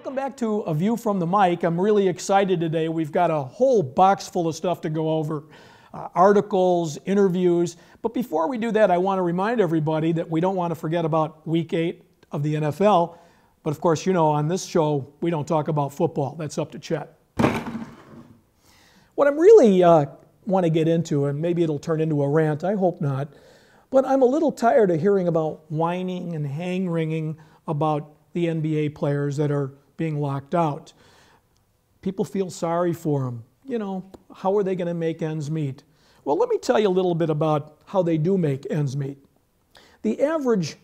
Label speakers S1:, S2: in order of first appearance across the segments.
S1: Welcome back to A View from the Mic. I'm really excited today. We've got a whole box full of stuff to go over. Articles, interviews. But before we do that, I want to remind everybody that we don't want to forget about Week 8 of the NFL. But of course, you know, on this show, we don't talk about football. That's up to Chet. What I'm really want to get into, and maybe it'll turn into a rant, I hope not, but I'm a little tired of hearing about whining and hand-wringing about the NBA players that are being locked out. People feel sorry for them. You know, how are they going to make ends meet? Well, let me tell you a little bit about how they do make ends meet. The average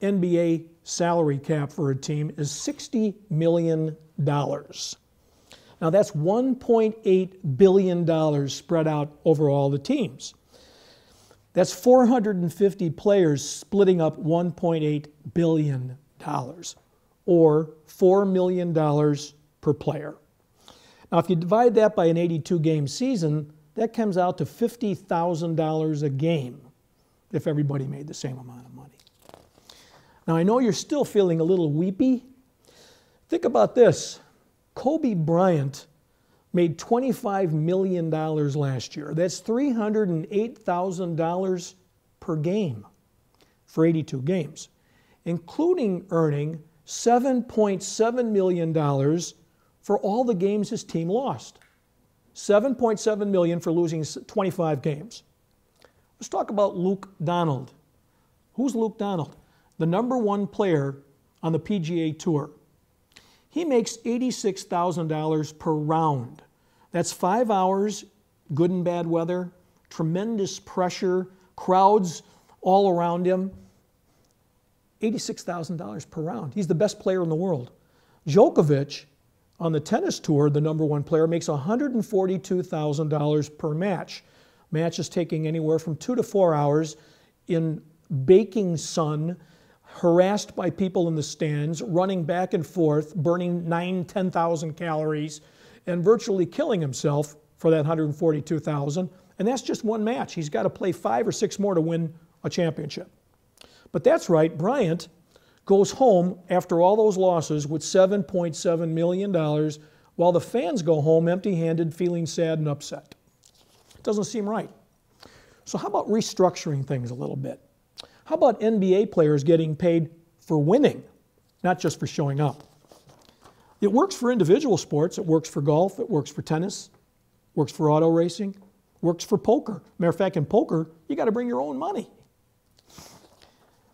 S1: NBA salary cap for a team is $60 million. Now that's $1.8 billion spread out over all the teams. That's 450 players splitting up $1.8 billion, or $4 million per player. Now if you divide that by an 82-game season, that comes out to $50,000 a game if everybody made the same amount of money. Now I know you're still feeling a little weepy. Think about this. Kobe Bryant made $25 million last year. That's $308,000 per game for 82 games, including earning $7.7 million for all the games his team lost. $7.7 million for losing 25 games. Let's talk about Luke Donald. Who's Luke Donald? The #1 player on the PGA Tour. He makes $86,000 per round. That's 5 hours, good and bad weather, tremendous pressure, crowds all around him. $86,000 per round. He's the best player in the world. Djokovic, on the tennis tour, the #1 player, makes $142,000 per match. Matches taking anywhere from 2 to 4 hours in baking sun, harassed by people in the stands, running back and forth, burning 10,000 calories, and virtually killing himself for that $142,000. And that's just one match. He's got to play 5 or 6 more to win a championship. But that's right, Bryant goes home after all those losses with $7.7 million, while the fans go home empty-handed, feeling sad and upset. It doesn't seem right. So how about restructuring things a little bit? How about NBA players getting paid for winning, not just for showing up? It works for individual sports. It works for golf. It works for tennis. It works for auto racing. It works for poker. Matter of fact, in poker, you got to bring your own money.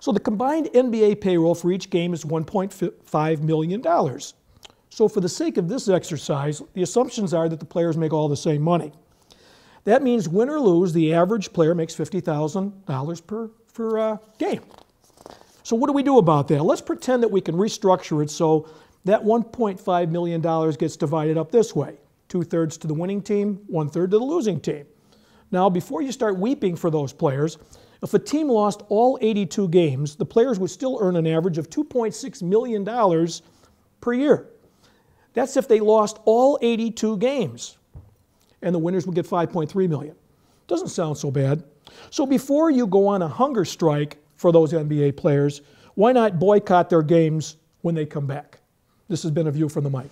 S1: So the combined NBA payroll for each game is $1.5 million. So for the sake of this exercise, the assumptions are that the players make all the same money. That means win or lose, the average player makes $50,000 per game. So what do we do about that? Let's pretend that we can restructure it so that $1.5 million gets divided up this way. 2/3 to the winning team, 1/3 to the losing team. Now, before you start weeping for those players, if a team lost all 82 games, the players would still earn an average of $2.6 million per year. That's if they lost all 82 games. And the winners would get $5.3 million. Doesn't sound so bad. So before you go on a hunger strike for those NBA players, why not boycott their games when they come back? This has been A View from the Mic.